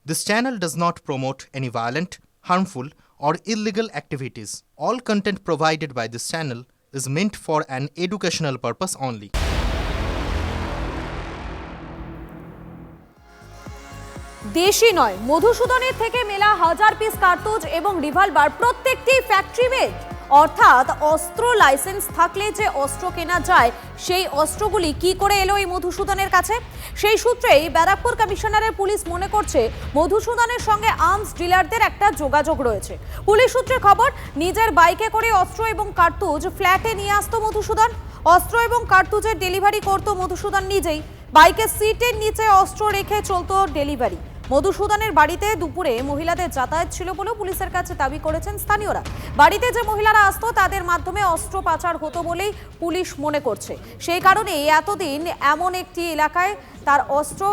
This channel does not promote any violent, harmful, or illegal activities. All content provided by this channel is meant for an educational purpose only. দেশি নয়, মধুসূদনের থেকে মেলা হাজার piece কার্তুজ এবং revolver প্রত্যেকটি factory made, অর্থাৎ অস্ত্র লাইসেন্স থাকলে যে অস্ত্র কেনা যায় সেই অস্ত্রগুলি কি করে এলো এই মধুসূদনের কাছে? সেই সূত্রেই ব্যারাকপুর কমিশনারের পুলিশ মনে করছে মধুসূদনের সঙ্গে আর্মস ডিলারদের একটা যোগাযোগ রয়েছে। পুলিশ সূত্রে খবর, নিজের বাইকে করে অস্ত্র এবং কার্তুজ ফ্ল্যাটে নিয়ে আসতো মধুসূদন। অস্ত্র এবং কার্তুজের ডেলিভারি করতো মধুসূদন নিজেই। বাইকের সিটের নিচে অস্ত্র রেখে চলতো ডেলিভারি। মধুসূদনের বাড়িতে দুপুরে মহিলাদের যাতায়াত ছিল বলেও পুলিশের কাছে দাবি করেছেন স্থানীয়রা। বাড়িতে যে মহিলারা আসতো তাদের মাধ্যমে অস্ত্র পাচার হতো বলেই পুলিশ মনে করছে। সেই কারণে এতদিন এমন একটি এলাকায় তার অস্ত্র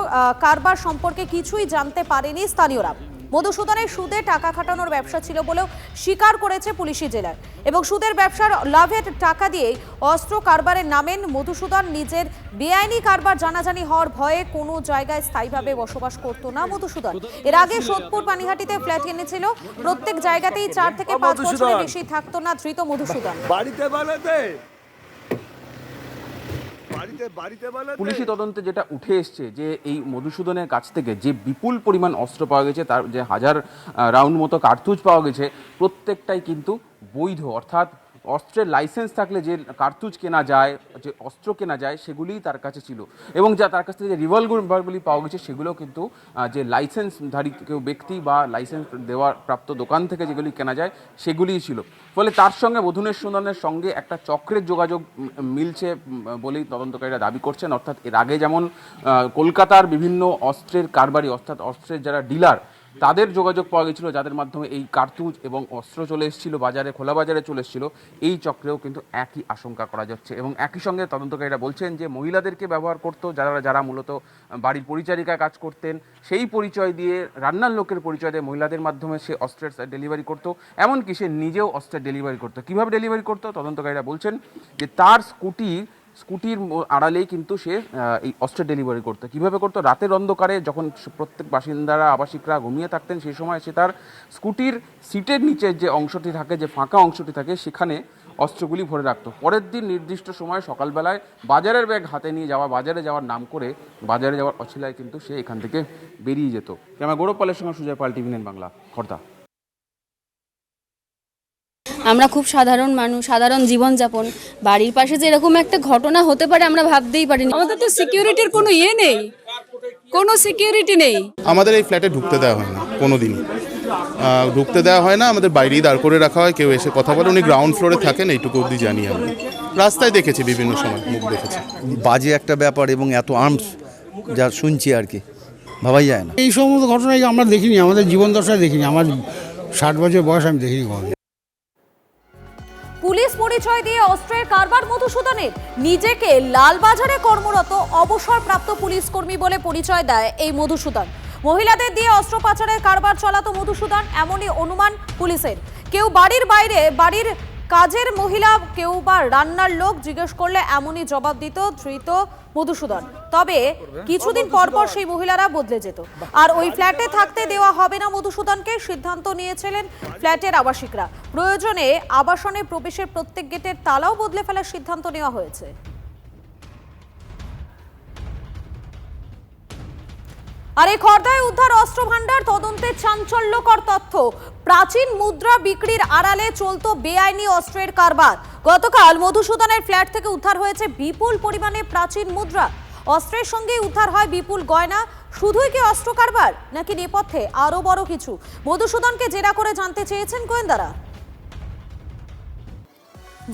কারবার সম্পর্কে কিছুই জানতে পারেনি স্থানীয়রা। মধুসূদনের সুদে টাকা খাটানোর ব্যবসা ছিল বলেও স্বীকার করেছে পুলিশি জেলার। এবং সুদের ব্যবসার লাভের টাকা দিয়ে অস্ত্র কারবারের নামেন মধুসূদন। নিজের বেআইনি কারবার জানাজানি হওয়ার ভয়ে কোনো জায়গায় স্থায়ীভাবে বসবাস করতো না মধুসূদন। এর আগে সোদপুর পানিহাটিতে ফ্ল্যাট কিনেছিল। প্রত্যেক জায়গাতেই 4 থেকে 5 বছরের বেশি থাকতো না ধৃত মধুসূদন। পুলিশি তদন্তে যেটা উঠে এসছে যে এই মধুসূদনের কাছ থেকে যে বিপুল পরিমাণ অস্ত্র পাওয়া গেছে, তার যে 1000 রাউন্ড মতো কার্তুজ পাওয়া গেছে, প্রত্যেকটাই কিন্তু বৈধ, অর্থাৎ অস্ত্রের লাইসেন্স থাকলে যে কার্তুজ কেনা যায়, যে অস্ত্র কেনা যায়, সেগুলিই তার কাছে ছিল। এবং যা তার কাছ থেকে যে রিভলভারগুলি পাওয়া গেছে সেগুলো কিন্তু যে লাইসেন্সধারী কেউ ব্যক্তি বা লাইসেন্স দেওয়ার প্রাপ্ত দোকান থেকে যেগুলি কেনা যায় সেগুলিই ছিল। ফলে তার সঙ্গে মধুসূদনের সঙ্গে একটা চক্রের যোগাযোগ মিলছে বলেই তদন্তকারীরা দাবি করছেন। অর্থাৎ এর আগে যেমন কলকাতার বিভিন্ন অস্ত্রের কারবারি, অর্থাৎ অস্ত্রের যারা ডিলার, তাদের যোগাযোগ পাওয়া গেছিলো, যাদের মাধ্যমে এই কার্তুজ এবং অস্ত্র চলে এসেছিলো বাজারে, খোলা বাজারে চলে এসেছিলো, এই চক্রেও কিন্তু একই আশঙ্কা করা যাচ্ছে। এবং একই সঙ্গে তদন্তকারীরা বলছেন যে মহিলাদেরকে ব্যবহার করতো, যারা মূলত বাড়ির পরিচারিকা কাজ করতেন, সেই পরিচয় দিয়ে, রান্নার লোকের পরিচয় দিয়ে মহিলাদের মাধ্যমে সে অস্ত্রের ডেলিভারি করতো। এমনকি সে নিজেও অস্ত্রের ডেলিভারি করতো। কীভাবে ডেলিভারি করতো? তদন্তকারীরা বলছেন যে তার স্কুটির আড়ালেই কিন্তু সে এই অস্ত্রের ডেলিভারি করতো। কীভাবে করতো? রাতের অন্ধকারে যখন প্রত্যেক বাসিন্দারা, আবাসিকরা ঘুমিয়ে থাকতেন, সেই সময় সে তার স্কুটির সিটের নিচে যে অংশটি থাকে, যে ফাঁকা অংশটি থাকে, সেখানে অস্ত্রগুলি ভরে রাখতো। পরের দিন নির্দিষ্ট সময়ে সকালবেলায় বাজারের ব্যাগ হাতে নিয়ে যাওয়া, বাজারে যাওয়ার নাম করে বাজারে যাওয়ার অছিলায় কিন্তু সে এখান থেকে বেরিয়ে যেত। আমার গৌরব পালের সঙ্গে সুজয় পাল, টিভি 9 বাংলা, খড়দা। আমরা খুব সাধারণ মানুষ, সাধারণ জীবনযাপন। বাড়ির পাশে যে এরকম একটা ঘটনা হতে পারে আমরা ভাবতেই পারিনি। আমাদের তো সিকিউরিটির কোনো নেই, কোনো সিকিউরিটি নেই। আমাদের এই ফ্ল্যাটে ঢুকতে দেওয়া হয় না, কোনোদিনই ঢুকতে দেওয়া হয় না। আমাদের বাইরেই দাঁড় করে রাখা হয়, কেউ এসে কথা বলে। উনি গ্রাউন্ড ফ্লোরে থাকেন, এইটুকু অবধি জানি। আমি রাস্তায় দেখেছি, বিভিন্ন সময় মুখ দেখেছি। বাজে একটা ব্যাপার, এবং এত আর্মস যা শুনছি আর কি ভাবাই যায় না। এই সমস্ত ঘটনাই আমরা দেখিনি, আমাদের জীবন দশায় দেখিনি। আমার 60 বছর বয়স, আমি দেখিনি কখনো। পুলিশ পরিচয় দিয়ে অস্ত্রের কারবার মধুসূদনের। নিজেকে লালবাজারে কর্মরত অবসরপ্রাপ্ত পুলিশ কর্মী বলে পরিচয় দেয় এই মধুসূদন। মহিলাদের দিয়ে অস্ত্র পাচারের কারবার চালাতো মধুসূদন, এমনই অনুমান পুলিশের। কেউ বাড়ির বাইরে, বাড়ির কাজের মহিলা, কেউ বা রান্নার লোক জিজ্ঞেস করলে এমনই জবাব দিত ধৃত মধুসূদন। তবে কিছুদিন পর পর সেই মহিলারা বদলে যেত। আর ওই ফ্ল্যাটে থাকতে দেওয়া হবে না মধুসূদনকে, সিদ্ধান্ত নিয়েছিলেন ফ্ল্যাটের আবাসিকরা। প্রয়োজনে আবাসনে প্রবেশের প্রত্যেক গেটের তালাও বদলে ফেলার সিদ্ধান্ত নেওয়া হয়েছে। আর এই খর্দায় উদ্ধার অস্ত্র ভান্ডার, তদন্তে চাঞ্চল্যকর তথ্য। প্রাচীন মুদ্রা বিক্রির আড়ালে চলতো বেআইনি অস্ত্রের কারবার। গতকাল মধুসূদনের ফ্ল্যাট থেকে উদ্ধার হয়েছে বিপুল পরিমাণে প্রাচীন মুদ্রা। অস্ত্রের সঙ্গে উদ্ধার হয় বিপুল গয়না। শুধুই কি অস্ত্র কারবার, নাকি নেপথ্যে আরো বড় কিছু? মধুসূদনকে জেরা করে জানতে চেয়েছেন গোয়েন্দারা।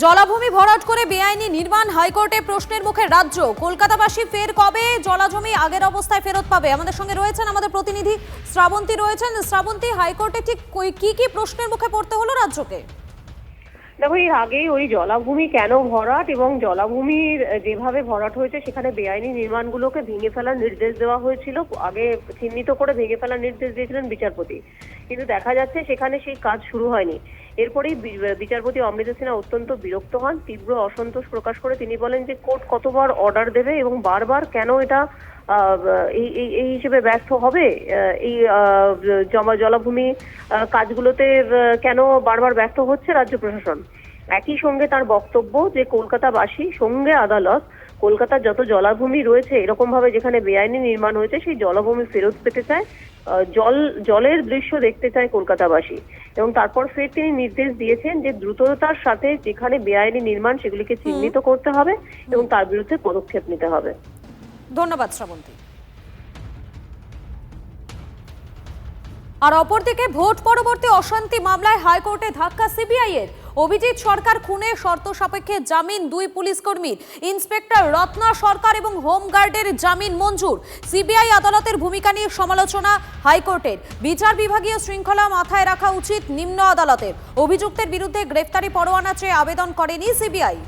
জলাভূমি ভরাট করে বেআইনি নির্মাণ, হাইকোর্টে প্রশ্নের মুখে রাজ্য। কলকাতাবাসী ফের কবে জলাজমি আগের অবস্থায় ফেরত পাবে? আমাদের সঙ্গে রয়েছেন আমাদের প্রতিনিধি শ্রাবন্তী রয়েছেন। শ্রাবন্তী, হাইকোর্টে ঠিক কি কি প্রশ্নের মুখে পড়তে হলো রাজ্যকে? দেখো, এর আগেই ওই জলাভূমি কেন ভরাট এবং জলাভূমির যেভাবে ভরাট হয়েছে সেখানে বেআইনি নির্মাণগুলোকে ভেঙে ফেলার নির্দেশ দেওয়া হয়েছিল। আগে চিহ্নিত করে ভেঙে ফেলার নির্দেশ দিয়েছিলেন বিচারপতি, কিন্তু দেখা যাচ্ছে সেখানে সেই কাজ শুরু হয়নি। এরপরেই বিচারপতি অমৃতা সিনহা অত্যন্ত বিরক্ত হন, তীব্র অসন্তোষ প্রকাশ করে তিনি বলেন যে কোর্ট কতবার অর্ডার দেবে এবং বারবার কেন এটা এই হিসেবে ব্যর্থ হবে? এই জলাভূমি কাজগুলোতে কেন বারবার ব্যর্থ হচ্ছে রাজ্য প্রশাসন? একই সঙ্গে তার বক্তব্য যে কলকাতাবাসী সঙ্গে আদালত কলকাতার যত জলাভূমি রয়েছে এরকম ভাবে যেখানে বেআইনি নির্মাণ হয়েছে সেই জলাভূমি ফেরত পেতে চায়, জলের দৃশ্য দেখতে চায় কলকাতাবাসী। এবং তারপর ফের তিনি নির্দেশ দিয়েছেন যে দ্রুততার সাথে যেখানে বেআইনি নির্মাণ সেগুলিকে চিহ্নিত করতে হবে এবং তার বিরুদ্ধে পদক্ষেপ নিতে হবে। ধন্যবাদ শ্রাবন্তী। আর অপরদিকে ভোট পরবর্তী অশান্তি মামলায় হাইকোর্টে ধাক্কা সিবিআই এর। অভিজিৎ সরকার খুনের শর্ত সাপেক্ষে জামিন 2 পুলিশ কর্মীর, ইন্সপেক্টর রত্না সরকার এবং হোমগার্ডের জামিন মঞ্জুর। সিবিআই আদালতের ভূমিকা নিয়ে সমালোচনা হাইকোর্টের। বিচার বিভাগীয় শৃঙ্খলা মাথায় রাখা উচিত নিম্ন আদালতের। অভিযুক্তের বিরুদ্ধে গ্রেফতারি পরোয়ানা চেয়ে আবেদন করেনি সিবিআই।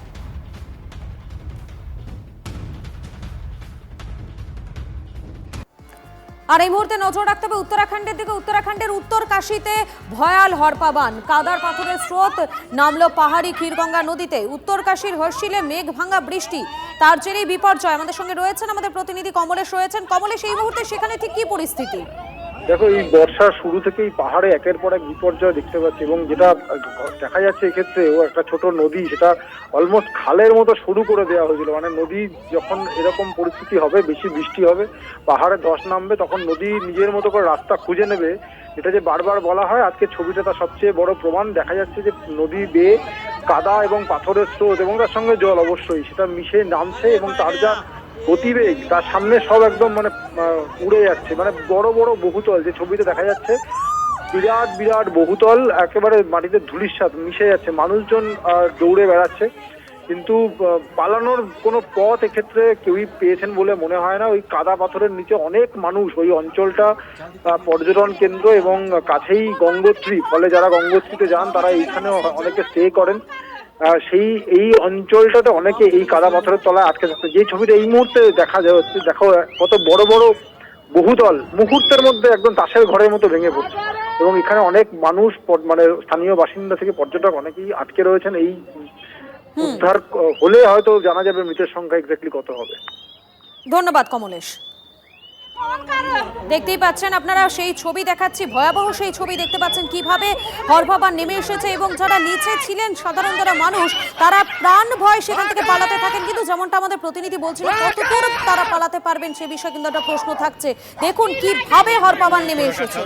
আর এই মুহূর্তে নজর রাখতে হবে উত্তরাখণ্ডের দিকে। উত্তরাখণ্ডের উত্তর কাশীতে ভয়াল হরপাবান, কাদার পাথরের স্রোত নামলো পাহাড়ি ক্ষীরগঙ্গা নদীতে। উত্তর কাশীর হর্ষিলে মেঘ ভাঙা বৃষ্টি, তার জেরেই বিপর্যয়। আমাদের সঙ্গে রয়েছেন আমাদের প্রতিনিধি কমলেশ রয়েছেন। কমলেশ, এই মুহূর্তে সেখানে ঠিক কি পরিস্থিতি? দেখো, এই বর্ষার শুরু থেকেই পাহাড়ে একের পর এক বিপর্যয় দেখতে পাচ্ছি এবং যেটা দেখা যাচ্ছে এক্ষেত্রে ও একটা ছোট নদী, সেটা অলমোস্ট খালের মতো শুরু করে দেওয়া হয়েছিল। মানে নদী যখন এরকম পরিস্থিতি হবে, বেশি বৃষ্টি হবে, পাহাড়ে ধস নামবে, তখন নদী নিজের মতো করে রাস্তা খুঁজে নেবে। এটা যে বারবার বলা হয়, আজকে ছবিটা তার সবচেয়ে বড় প্রমাণ। দেখা যাচ্ছে যে নদী বেয়ে কাদা এবং পাথরের স্রোত এবং তার সঙ্গে জল অবশ্যই সেটা মিশে নামছে এবং তার যা গতিবেগ, তার সামনে সব একদম মানে উড়ে যাচ্ছে। মানে বড় বড় বহুতল, যে ছবিতে দেখা যাচ্ছে বিরাট বিরাট বহুতল একেবারে মাটিতে ধূলিসাৎ মিশে যাচ্ছে। মানুষজন দৌড়ে বেড়াচ্ছে, কিন্তু পালানোর কোনো পথ এক্ষেত্রে কেউই পেয়েছেন বলে মনে হয় না। ওই কাদা পাথরের নিচে অনেক মানুষ, ওই অঞ্চলটা পর্যটন কেন্দ্র এবং কাছেই গঙ্গোত্রী, ফলে যারা গঙ্গোত্রীতে যান তারা এইখানে অনেকে স্টে করেন। এই অঞ্চলটাতে অনেকে এই কাদা পাথরের তলায় আটকে থাকছে। যে ছবিটা এই মুহূর্তে দেখা যাচ্ছে, দেখো কত বড় বড় বহুতল মুহূর্তের মধ্যে একদম তাসের ঘরের মতো ভেঙে পড়ছে এবং এখানে অনেক মানুষ, মানে স্থানীয় বাসিন্দা থেকে পর্যটক অনেকেই আটকে রয়েছেন। এই উদ্ধার হলে হয়তো জানা যাবে মৃতের সংখ্যা এক্স্যাক্টলি কত হবে। ধন্যবাদ কমলেশ। দেখতেই পাচ্ছেন আপনারা, সেই ছবি দেখাচ্ছি, ভয়াবহ সেই ছবি দেখতে পাচ্ছেন কিভাবে হরপাবান নেমে এসেছে এবং যারা নিচে ছিলেন সাধারণ যারা মানুষ, তারা প্রাণ ভয় সেখান থেকে পালাতে থাকেন। কিন্তু যেমনটা আমাদের প্রতিনিধি বলছিল, কতদূর তারা পালাতে পারবেন সে বিষয়ে কিন্তু একটা প্রশ্ন থাকছে। দেখুন কিভাবে হরপাবান নেমে এসেছে।